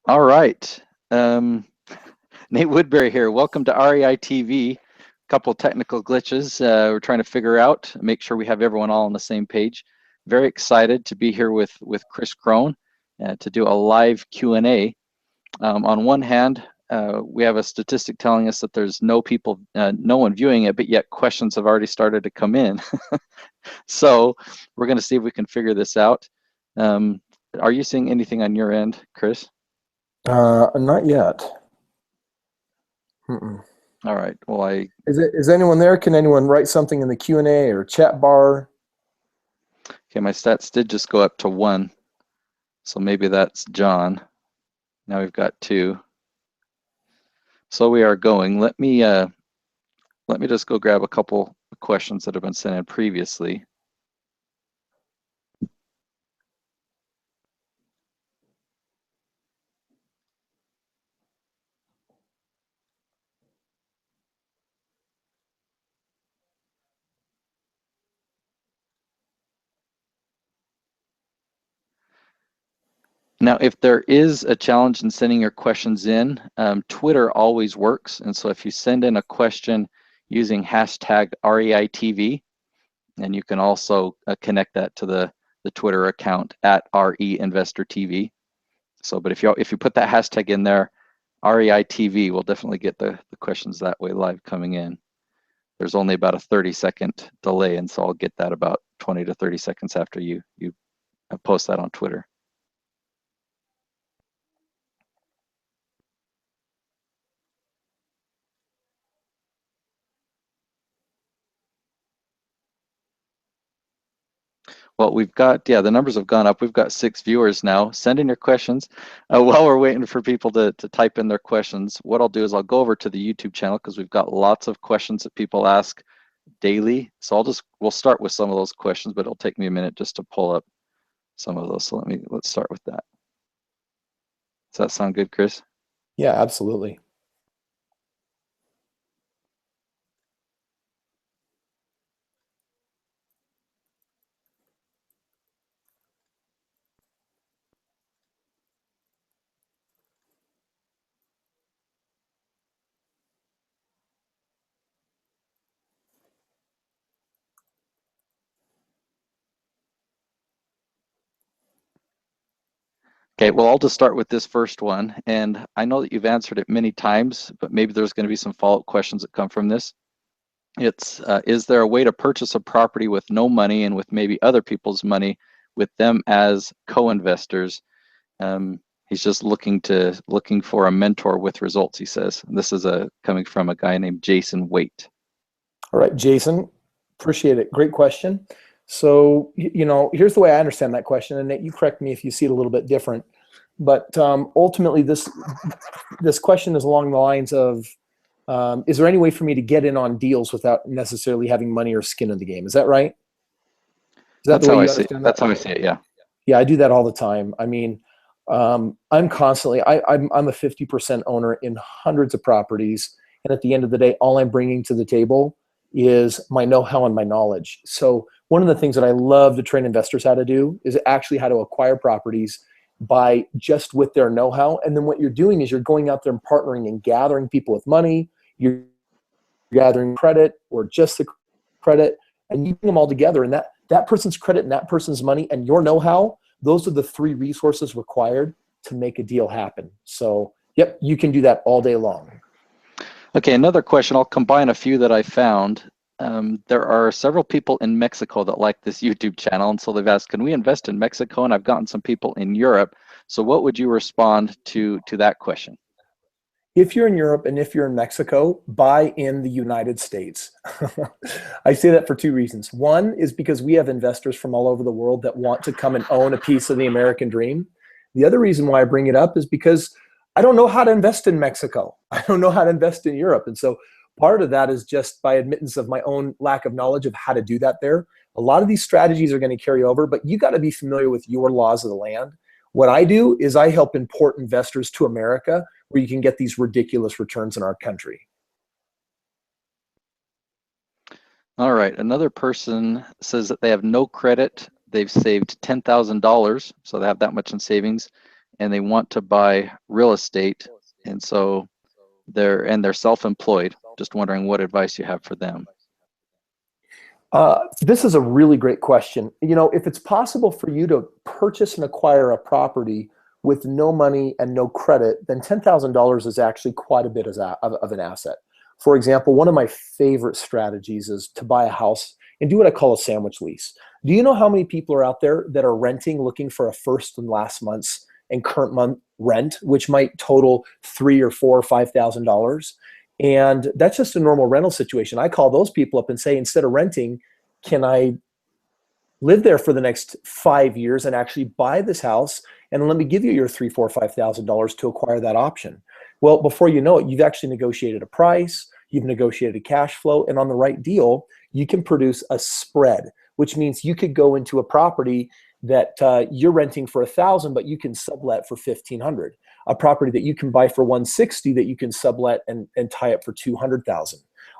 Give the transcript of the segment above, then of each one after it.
All right. Nate Woodbury here. Welcome to REI TV. Couple technical glitches we're trying to figure out, make sure we have everyone all on the same page. Very excited to be here with Kris Krohn to do a live Q&A. On one hand, we have a statistic telling us that there's no one viewing it, but yet questions have already started to come in. So we're going to see if we can figure this out. Are you seeing anything on your end, Kris? Not yet. All right. Well, is anyone there? Can anyone write something in the Q&A or chat bar? Okay, my stats did just go up to 1, so maybe that's John. Now we've got 2. So we are going. Let me just go grab a couple of questions that have been sent in previously. Now, if there is a challenge in sending your questions in, Twitter always works. And so if you send in a question using hashtag REITV, and you can also connect that to the Twitter account at REInvestorTV. So, but if you put that hashtag in there, REITV, will definitely get the questions that way live coming in. There's only about a 30-second delay, and so I'll get that about 20 to 30 seconds after you post that on Twitter. Well, we've got, the numbers have gone up. We've got 6 viewers now. Send in your questions. While we're waiting for people to type in their questions, what I'll do is I'll go over to the YouTube channel because we've got lots of questions that people ask daily. So we'll start with some of those questions, but it'll take me a minute just to pull up some of those. So let's start with that. Does that sound good, Kris? Yeah, absolutely. Okay, well, I'll just start with this first one. And I know that you've answered it many times, but maybe there's going to be some follow-up questions that come from this. It's, is there a way to purchase a property with no money and with maybe other people's money with them as co-investors? He's just looking for a mentor with results, he says. And this is coming from a guy named Jason Waite. All right, Jason, appreciate it. Great question. So, here's the way I understand that question, and Nate, you correct me if you see it a little bit different. But ultimately, this question is along the lines of, is there any way for me to get in on deals without necessarily having money or skin in the game? Is that right? Is that That's the way how you I see it. understand that? That's how I see it, yeah. Yeah, I do that all the time. I mean, I'm constantly, I'm a 50% owner in hundreds of properties. And at the end of the day, all I'm bringing to the table is my know-how and my knowledge. So one of the things that I love to train investors how to do is actually how to acquire properties by just with their know-how. And then what you're doing is you're going out there and partnering and gathering people with money. You're gathering credit or just the credit, and you bring them all together. And that person's credit and that person's money and your know-how, those are the 3 resources required to make a deal happen. So, yep, you can do that all day long. Okay, another question. I'll combine a few that I found. There are several people in Mexico that like this YouTube channel, and so they've asked, can we invest in Mexico? And I've gotten some people in Europe. So what would you respond to that question? If you're in Europe and if you're in Mexico, buy in the United States. I say that for 2 reasons. One is because we have investors from all over the world that want to come and own a piece of the American dream. The other reason why I bring it up is because I don't know how to invest in Mexico. I don't know how to invest in Europe. And so part of that is just by admittance of my own lack of knowledge of how to do that there. A lot of these strategies are going to carry over, but you got to be familiar with your laws of the land. What I do is I help import investors to America where you can get these ridiculous returns in our country. All right, another person says that they have no credit. They've saved $10,000, so they have that much in savings. and they want to buy real estate, and so they're self-employed. Just wondering what advice you have for them. This is a really great question. You know, if it's possible for you to purchase and acquire a property with no money and no credit, then $10,000 is actually quite a bit of an asset. For example, one of my favorite strategies is to buy a house and do what I call a sandwich lease. Do you know how many people are out there that are renting, looking for a first and last month's and current month rent, which might total $3,000 or $4,000 or $5,000? And that's just a normal rental situation. I call those people up and say, instead of renting, can I live there for the next 5 years and actually buy this house? And let me give you your $3,000, $4,000, $5,000 to acquire that option. Well, before you know it, you've actually negotiated a price, you've negotiated a cash flow, and on the right deal, you can produce a spread, which means you could go into a property that you're renting for $1,000, but you can sublet for $1,500. A property that you can buy for $160 that you can sublet and tie up for $200,000.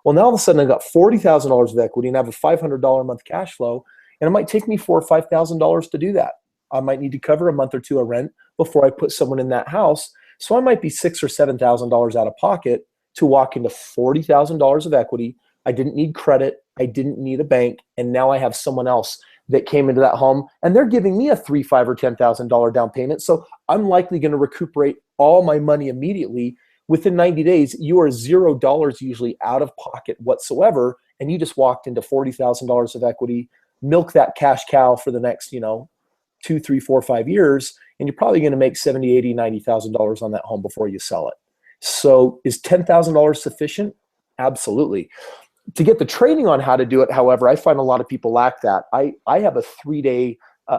Well, now all of a sudden I've got $40,000 of equity and I have a $500 a month cash flow, and it might take me $4,000 or $5,000 to do that. I might need to cover a month or two of rent before I put someone in that house. So I might be $6,000 or $7,000 out of pocket to walk into $40,000 of equity. I didn't need credit. I didn't need a bank. And now I have someone else that came into that home and they're giving me a $3,000, $5,000 or $10,000 down payment. So I'm likely going to recuperate all my money immediately. Within 90 days, you are $0 usually out of pocket whatsoever. And you just walked into $40,000 of equity, milk that cash cow for the next, 2, 3, 4, 5 years. And you're probably going to make $70,000, $80,000, $90,000 on that home before you sell it. So is $10,000 sufficient? Absolutely. To get the training on how to do it, however, I find a lot of people lack that. I have a 3-day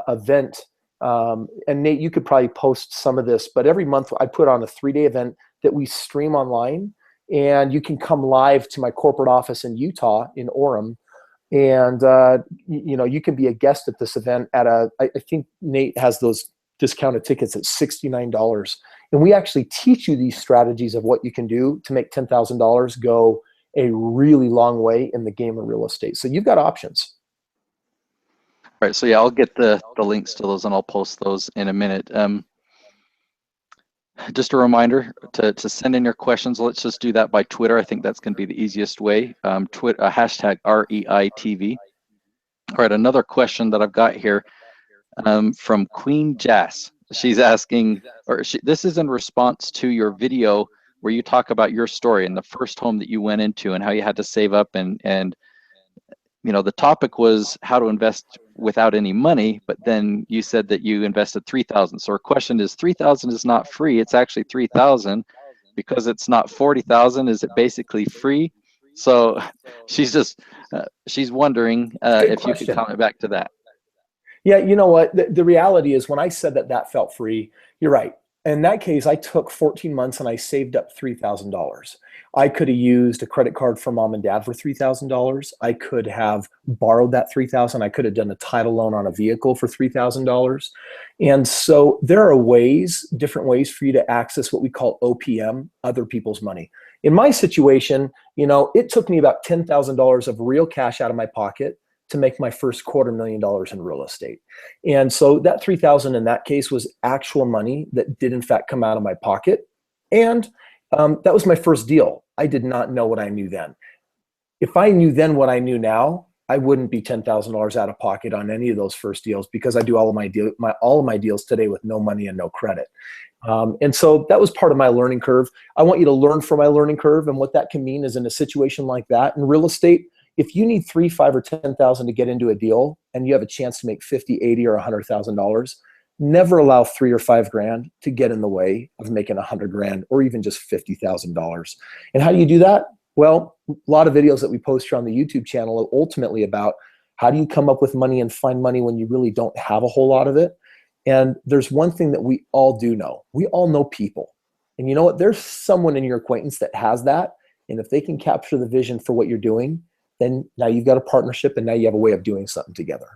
event, and Nate, you could probably post some of this, but every month I put on a 3-day event that we stream online, and you can come live to my corporate office in Utah, in Orem, and you can be a guest at this event at I think Nate has those discounted tickets at $69. And we actually teach you these strategies of what you can do to make $10,000 go a really long way in the game of real estate. So you've got options. All right, so yeah, I'll get the links to those and I'll post those in a minute. Just a reminder to send in your questions. Let's just do that by Twitter. I think that's going to be the easiest way. Hashtag REITV. All right, another question that I've got here from Queen Jass. She's asking, this is in response to your video where you talk about your story and the first home that you went into and how you had to save up, and the topic was how to invest without any money, but then you said that you invested $3,000. So our question is, $3,000 is not free. It's actually $3,000 because it's not $40,000. Is it basically free? So she's wondering if you could comment back to that. Yeah, you know what? The reality is, when I said that felt free, you're right. In that case, I took 14 months and I saved up $3,000. I could have used a credit card from mom and dad for $3,000. I could have borrowed that $3,000. I could have done a title loan on a vehicle for $3,000. And so there are different ways for you to access what we call OPM, other people's money. In my situation, it took me about $10,000 of real cash out of my pocket to make my first $250,000 in real estate. And so that $3,000 in that case was actual money that did in fact come out of my pocket. And that was my first deal. I did not know what I knew then. If I knew then what I knew now, I wouldn't be $10,000 out of pocket on any of those first deals, because I do all of my deals today with no money and no credit. And so that was part of my learning curve. I want you to learn from my learning curve, and what that can mean is, in a situation like that in real estate, if you need $3,000, $5,000, or $10,000 to get into a deal and you have a chance to make $50,000, $80,000, or $100,000, never allow $3,000 or $5,000 to get in the way of making $100,000 or even just $50,000. And how do you do that? Well, a lot of videos that we post here on the YouTube channel are ultimately about how do you come up with money and find money when you really don't have a whole lot of it. And there's one thing that we all do know. We all know people. And you know what? There's someone in your acquaintance that has that. And if they can capture the vision for what you're doing, then now you've got a partnership, and now you have a way of doing something together.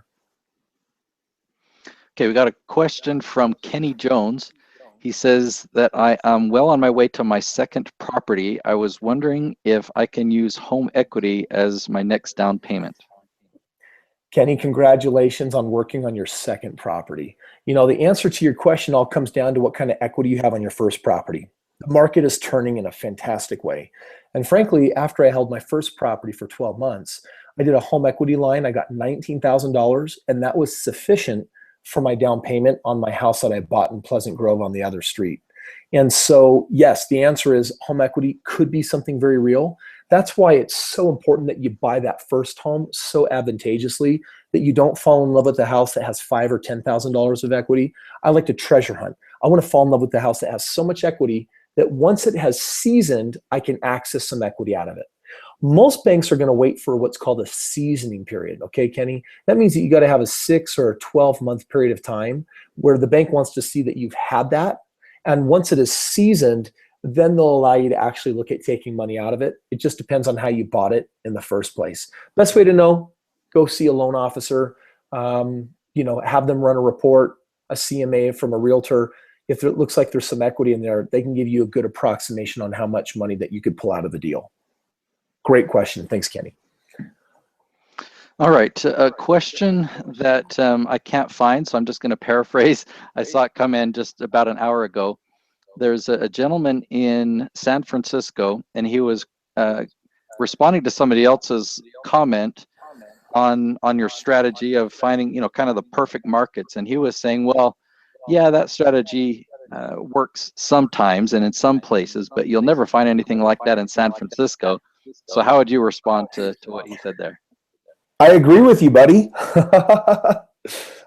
Okay, we got a question from Kenny Jones. He says that I am well on my way to my second property. I was wondering if I can use home equity as my next down payment. Kenny, congratulations on working on your second property. You know, the answer to your question all comes down to what kind of equity you have on your first property. The market is turning in a fantastic way. And frankly, after I held my first property for 12 months, I did a home equity line. I got $19,000, and that was sufficient for my down payment on my house that I bought in Pleasant Grove on the other street. And so, yes, the answer is home equity could be something very real. That's why it's so important that you buy that first home so advantageously that you don't fall in love with the house that has $5,000 or $10,000 of equity. I like to treasure hunt. I want to fall in love with the house that has so much equity that once it has seasoned, I can access some equity out of it. Most banks are going to wait for what's called a seasoning period. Okay, Kenny? That means that you got to have a 6 or a 12-month period of time where the bank wants to see that you've had that. And once it is seasoned, then they'll allow you to actually look at taking money out of it. It just depends on how you bought it in the first place. Best way to know, go see a loan officer, have them run a report, a CMA from a realtor. If it looks like there's some equity in there, they can give you a good approximation on how much money that you could pull out of the deal. Great question. Thanks, Kenny. All right, a question that I can't find, so I'm just going to paraphrase. I saw it come in just about an hour ago. There's a gentleman in San Francisco, and he was responding to somebody else's comment on your strategy of finding, kind of the perfect markets. And he was saying, well, yeah, that strategy works sometimes and in some places, but you'll never find anything like that in San Francisco. So how would you respond to what he said there? I agree with you, buddy.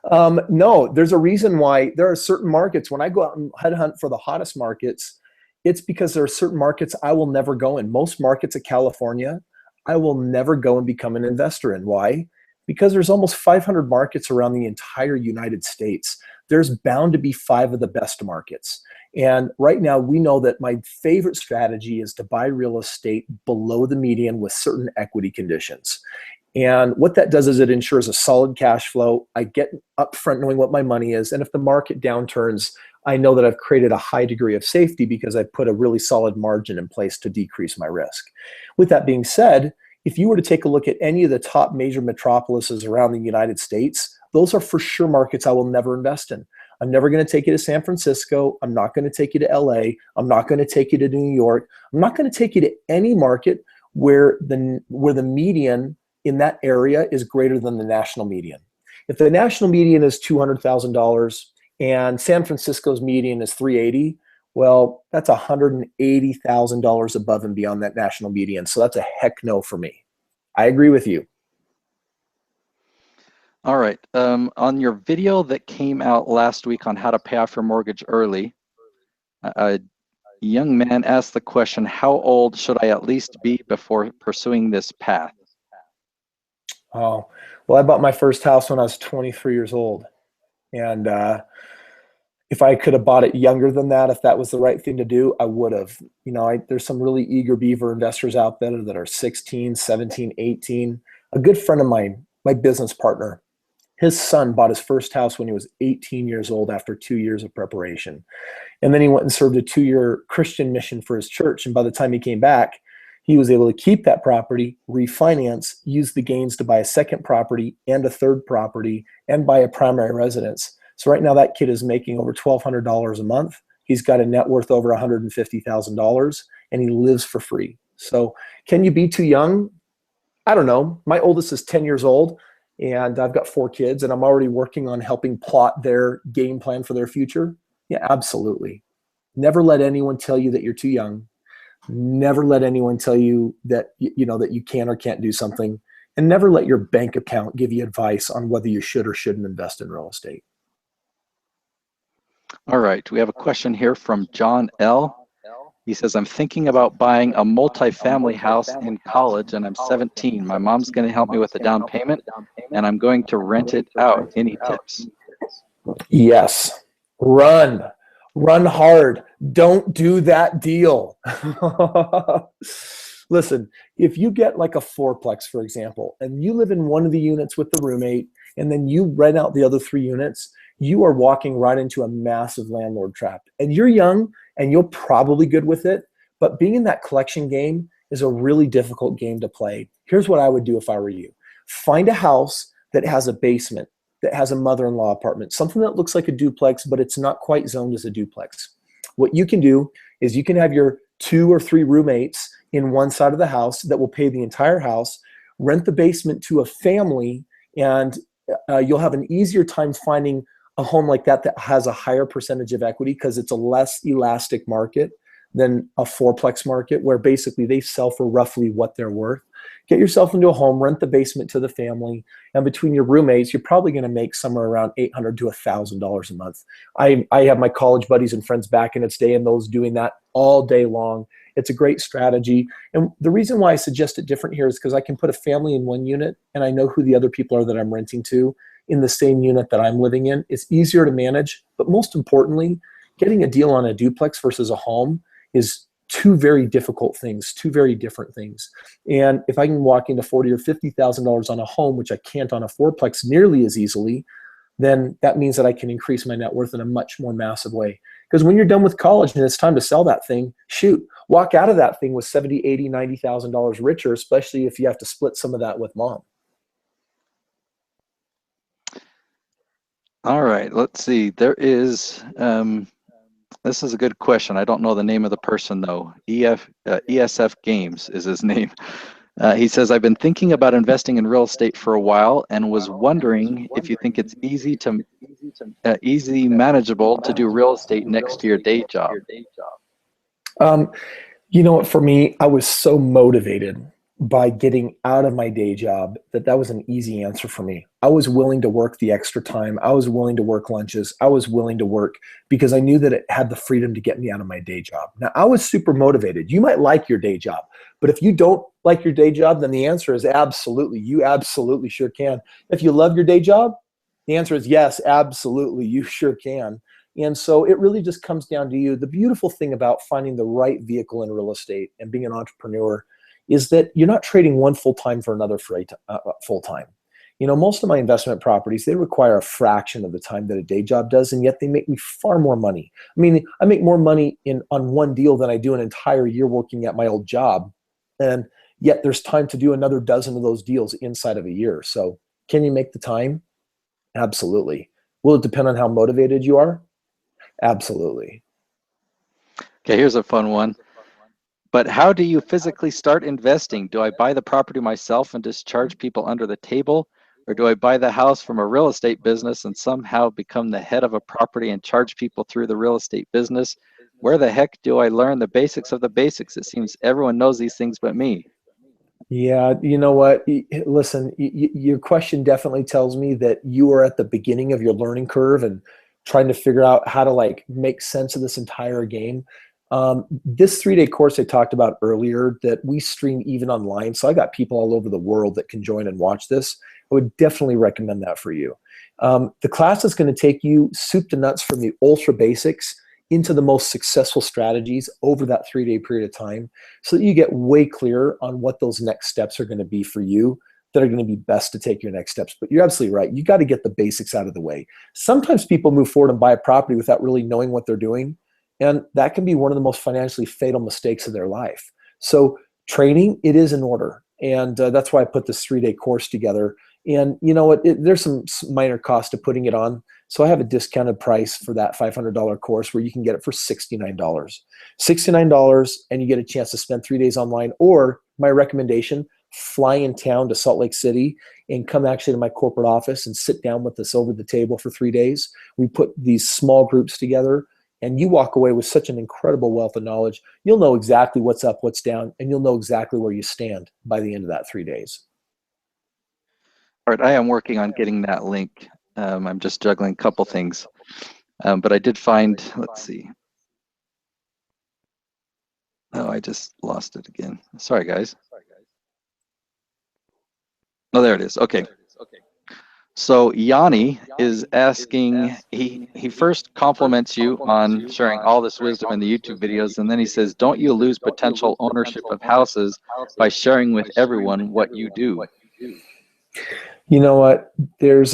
No, there's a reason why there are certain markets. When I go out and headhunt for the hottest markets, it's because there are certain markets I will never go in. Most markets of California, I will never go and become an investor in. Why? Because there's almost 500 markets around the entire United States. There's bound to be 5 of the best markets. And right now, we know that my favorite strategy is to buy real estate below the median with certain equity conditions. And what that does is it ensures a solid cash flow. I get upfront knowing what my money is. And if the market downturns, I know that I've created a high degree of safety because I've put a really solid margin in place to decrease my risk. With that being said, if you were to take a look at any of the top major metropolises around the United States, those are for sure markets I will never invest in. I'm never going to take you to San Francisco. I'm not going to take you to LA. I'm not going to take you to New York. I'm not going to take you to any market where the median in that area is greater than the national median. If the national median is $200,000 and San Francisco's median is $380,000, well, that's $180,000 above and beyond that national median. So that's a heck no for me. I agree with you. All right. On your video that came out last week on how to pay off your mortgage early, a young man asked the question, how old should I at least be before pursuing this path? Oh, well, I bought my first house when I was 23 years old. And if I could have bought it younger than that, if that was the right thing to do, I would have. There's some really eager beaver investors out there that are 16, 17, 18. A good friend of mine, my business partner, his son bought his first house when he was 18 years old after 2 years of preparation. And then he went and served a 2-year Christian mission for his church. And by the time he came back, he was able to keep that property, refinance, use the gains to buy a second property and a third property, and buy a primary residence. So right now that kid is making over $1,200 a month. He's got a net worth over $150,000, and he lives for free. So can you be too young? I don't know. My oldest is 10 years old, and I've got 4 kids, and I'm already working on helping plot their game plan for their future. Yeah, absolutely. Never let anyone tell you that you're too young. Never let anyone tell you that that you can or can't do something, and never let your bank account give you advice on whether you should or shouldn't invest in real estate. All right, we have a question here from John L. He says, I'm thinking about buying a multifamily house in college, and I'm 17. My mom's going to help me with the down payment, and I'm going to rent it out. Any tips? Yes. Run hard. Don't do that deal. Listen, if you get like a fourplex, for example, and you live in one of the units with the roommate, and then you rent out the other 3 units, you are walking right into a massive landlord trap. And you're young, and you're probably good with it, but being in that collection game is a really difficult game to play. Here's what I would do if I were you. Find a house that has a basement, that has a mother-in-law apartment, something that looks like a duplex, but it's not quite zoned as a duplex. What you can do is you can have your 2 or 3 roommates in one side of the house that will pay the entire house, rent the basement to a family, and you'll have an easier time finding a home like that that has a higher percentage of equity, because it's a less elastic market than a fourplex market, where basically they sell for roughly what they're worth. Get yourself into a home, rent the basement to the family, and between your roommates, you're probably going to make somewhere around $800 to $1,000 a month. I have my college buddies and friends back in its day, and those doing that all day long. It's a great strategy. And the reason why I suggest it different here is because I can put a family in one unit, and I know who the other people are that I'm renting to in the same unit that I'm living in. It's easier to manage, but most importantly, getting a deal on a duplex versus a home is two very difficult things, two very different things. And if I can walk into $40,000 or $50,000 on a home, which I can't on a fourplex nearly as easily, then that means that I can increase my net worth in a much more massive way. Because when you're done with college and it's time to sell that thing, shoot, walk out of that thing with $70,000, $80,000, $90,000 richer, especially if you have to split some of that with mom. All right, let's see. There is, this is a good question. I don't know the name of the person though. ESF Games is his name. He says, I've been thinking about investing in real estate for a while and was wondering if you think it's easy manageable to do real estate next to your day job. You know what, for me, I was so motivated by getting out of my day job that was an easy answer for me. I was willing to work the extra time. I was willing to work lunches. I was willing to work because I knew that it had the freedom to get me out of my day job. Now, I was super motivated. You might like your day job, but if you don't like your day job, then the answer is absolutely. You absolutely sure can. If you love your day job, the answer is yes, absolutely. You sure can. And so it really just comes down to you. The beautiful thing about finding the right vehicle in real estate and being an entrepreneur is that you're not trading one full-time for another full-time. You know, most of my investment properties, they require a fraction of the time that a day job does, and yet they make me far more money. I mean, I make more money on one deal than I do an entire year working at my old job, and yet there's time to do another dozen of those deals inside of a year. So can you make the time? Absolutely. Will it depend on how motivated you are? Absolutely. Okay, here's a fun one. But how do you physically start investing? Do I buy the property myself and just charge people under the table? Or do I buy the house from a real estate business and somehow become the head of a property and charge people through the real estate business? Where the heck do I learn the basics of the basics? It seems everyone knows these things but me. Yeah, you know what? Listen, your question definitely tells me that you are at the beginning of your learning curve and trying to figure out how to like make sense of this entire game. This 3-day course I talked about earlier that we stream even online, so I got people all over the world that can join and watch this. I would definitely recommend that for you. The class is going to take you soup to nuts from the ultra basics into the most successful strategies over that 3-day period of time, so that you get way clearer on what those next steps are going to be for you that are going to be best to take your next steps. But you're absolutely right. You got to get the basics out of the way. Sometimes people move forward and buy a property without really knowing what they're doing. And that can be one of the most financially fatal mistakes of their life. So training, it is in order. And that's why I put this 3-day course together. And you know what, there's some minor cost to putting it on. So I have a discounted price for that $500 course where you can get it for $69. $69, and you get a chance to spend 3 days online. Or my recommendation, fly in town to Salt Lake City and come actually to my corporate office and sit down with us over the table for 3 days. We put these small groups together, and you walk away with such an incredible wealth of knowledge. You'll know exactly what's up, what's down, and you'll know exactly where you stand by the end of that 3 days. All right, I am working on getting that link. I'm just juggling a couple things. But I did find, let's see. Oh, I just lost it again. Sorry, guys. Oh, there it is. Okay. So Yanni is asking, he first compliments you on sharing all this wisdom in the YouTube videos, and then he says, don't you lose potential ownership of houses by sharing with everyone what you do? You know what? There's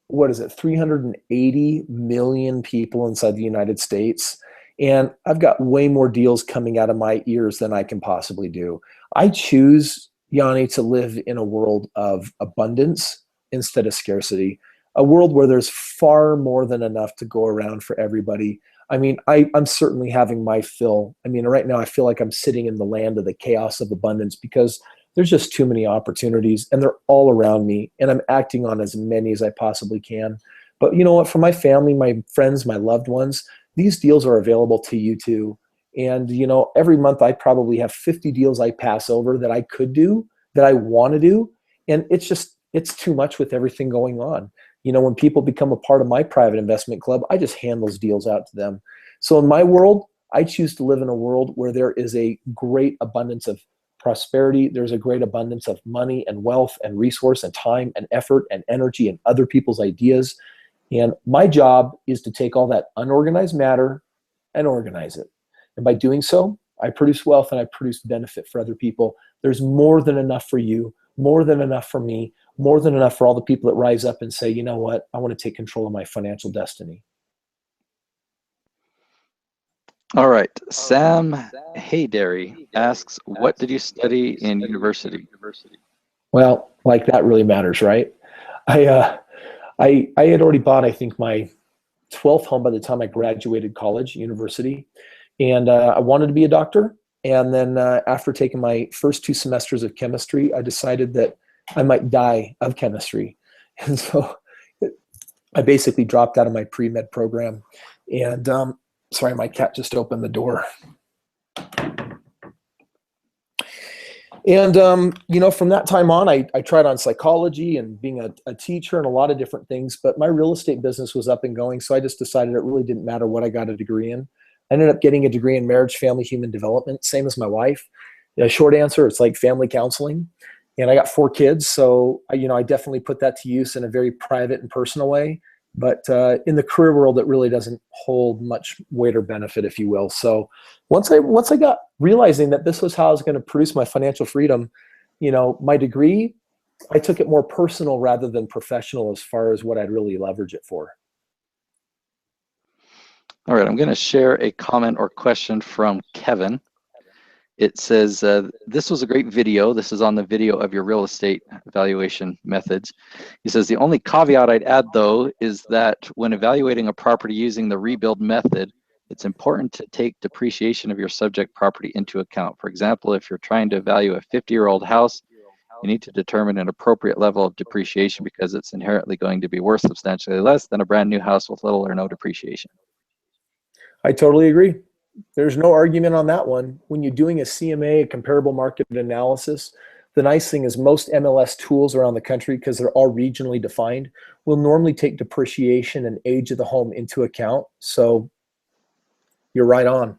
what is it, 380 million people inside the United States, and I've got way more deals coming out of my ears than I can possibly do. I choose, Yanni, to live in a world of abundance instead of scarcity. A world where there's far more than enough to go around for everybody. I mean, I'm certainly having my fill. I mean, right now I feel like I'm sitting in the land of the chaos of abundance because there's just too many opportunities and they're all around me, and I'm acting on as many as I possibly can. But you know what? For my family, my friends, my loved ones, these deals are available to you too. And you know, every month I probably have 50 deals I pass over that I could do, that I want to do. And it's too much with everything going on. You know, when people become a part of my private investment club, I just hand those deals out to them. So in my world, I choose to live in a world where there is a great abundance of prosperity. There's a great abundance of money and wealth and resource and time and effort and energy and other people's ideas. And my job is to take all that unorganized matter and organize it. And by doing so, I produce wealth and I produce benefit for other people. There's more than enough for you, more than enough for me, more than enough for all the people that rise up and say, you know what, I want to take control of my financial destiny. All right. Sam Haydary asks, what did you study in university? Well, like that really matters, right? I had already bought, I think, my 12th home by the time I graduated college, university. And I wanted to be a doctor. And then after taking my first 2 semesters of chemistry, I decided that I might die of chemistry. And so I basically dropped out of my pre-med program. And sorry, my cat just opened the door. And, you know, from that time on, I tried on psychology and being a teacher and a lot of different things, but my real estate business was up and going. So I just decided it really didn't matter what I got a degree in. I ended up getting a degree in marriage, family, human development, same as my wife. The short answer, it's like family counseling. And I got 4 kids. So, you know, I definitely put that to use in a very private and personal way. But in the career world, it really doesn't hold much weight or benefit, if you will. So once I got realizing that this was how I was going to produce my financial freedom, you know, my degree, I took it more personal rather than professional as far as what I'd really leverage it for. All right, I'm going to share a comment or question from Kevin. It says, this was a great video. This is on the video of your real estate valuation methods. He says, the only caveat I'd add, though, is that when evaluating a property using the rebuild method, it's important to take depreciation of your subject property into account. For example, if you're trying to value a 50-year-old house, you need to determine an appropriate level of depreciation because it's inherently going to be worth substantially less than a brand new house with little or no depreciation. I totally agree. There's no argument on that one. When you're doing a CMA, a comparable market analysis, the nice thing is most MLS tools around the country, because they're all regionally defined, will normally take depreciation and age of the home into account. So you're right on.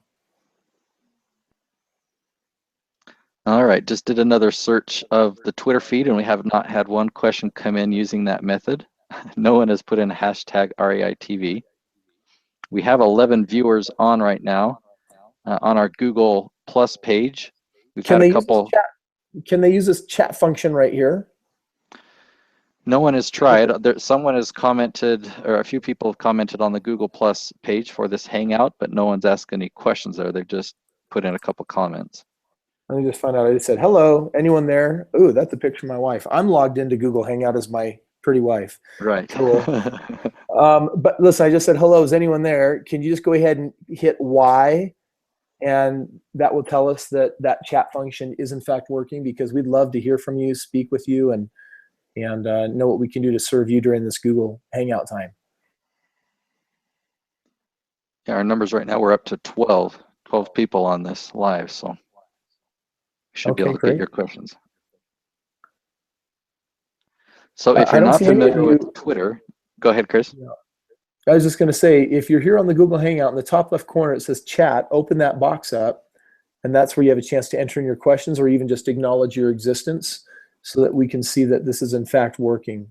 All right, just did another search of the Twitter feed, and we have not had one question come in using that method. No one has put in hashtag REITV. We have 11 viewers on right now on our Google Plus page. We've had a couple. Can they use this chat function right here? No one has tried. Someone has commented, or a few people have commented on the Google Plus page for this Hangout, but no one's asked any questions there. They've just put in a couple comments. Let me just find out. I just said, hello, anyone there? Ooh, that's a picture of my wife. I'm logged into Google Hangout as my pretty wife. Right. Cool. But listen, I just said, hello, is anyone there? Can you just go ahead and hit Y? And that will tell us that that chat function is in fact working, because we'd love to hear from you, speak with you, and know what we can do to serve you during this Google Hangout time. Yeah, our numbers right now, we're up to 12 people on this live, so we should be able to get your questions. So if you're not familiar with Twitter, go ahead, Kris. Yeah. I was just going to say, if you're here on the Google Hangout, in the top left corner, it says chat, open that box up, and that's where you have a chance to enter in your questions or even just acknowledge your existence so that we can see that this is in fact working.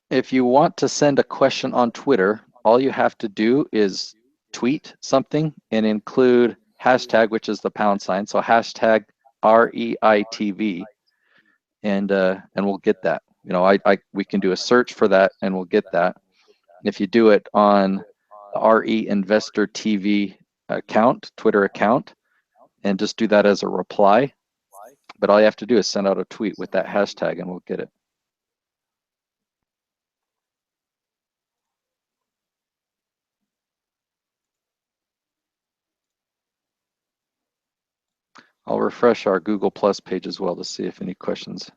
If you want to send a question on Twitter, all you have to do is tweet something and include hashtag, which is the #, so hashtag REITV, and we'll get that. You know, we can do a search for that and we'll get that. If you do it on the RE Investor TV account, Twitter account, and just do that as a reply, But all you have to do is send out a tweet with that hashtag and we'll get it. I'll refresh our Google Plus page as well to see if any questions.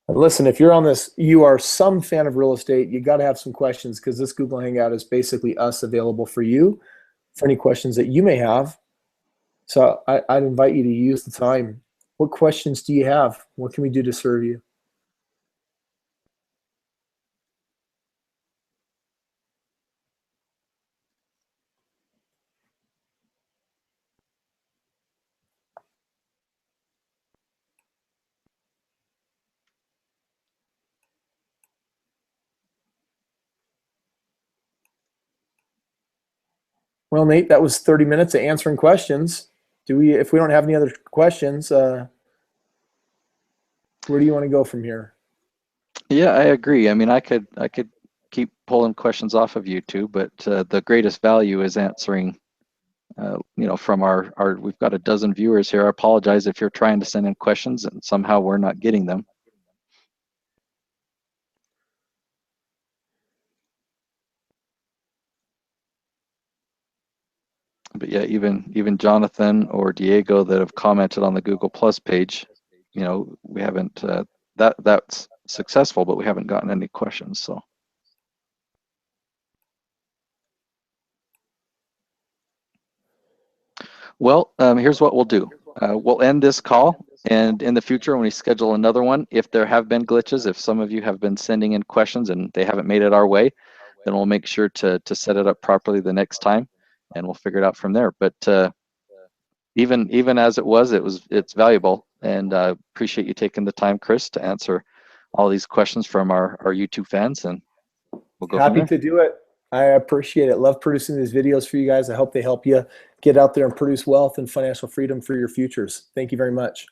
And listen, if you're on this, you are some fan of real estate, you got to have some questions, because this Google Hangout is basically us available for you for any questions that you may have. So I'd invite you to use the time. What questions do you have? What can we do to serve you? Well, Nate, that was 30 minutes of answering questions. If we don't have any other questions, where do you want to go from here? Yeah, I agree. I mean, I could keep pulling questions off of YouTube, but the greatest value is answering, from our, we've got a dozen viewers here. I apologize if you're trying to send in questions and somehow we're not getting them. But yeah, even Jonathan or Diego that have commented on the Google Plus page, we haven't, that's successful, but we haven't gotten any questions, so. Well, here's what we'll do. We'll end this call, and in the future, when we schedule another one, if there have been glitches, if some of you have been sending in questions and they haven't made it our way, then we'll make sure to set it up properly the next time, and we'll figure it out from there. But even as it's valuable, and I appreciate you taking the time, Kris, to answer all these questions from our YouTube fans, and we'll go from Happy there. to do it. I appreciate it. Love producing these videos for you guys. I hope they help you get out there and produce wealth and financial freedom for your futures. Thank you very much.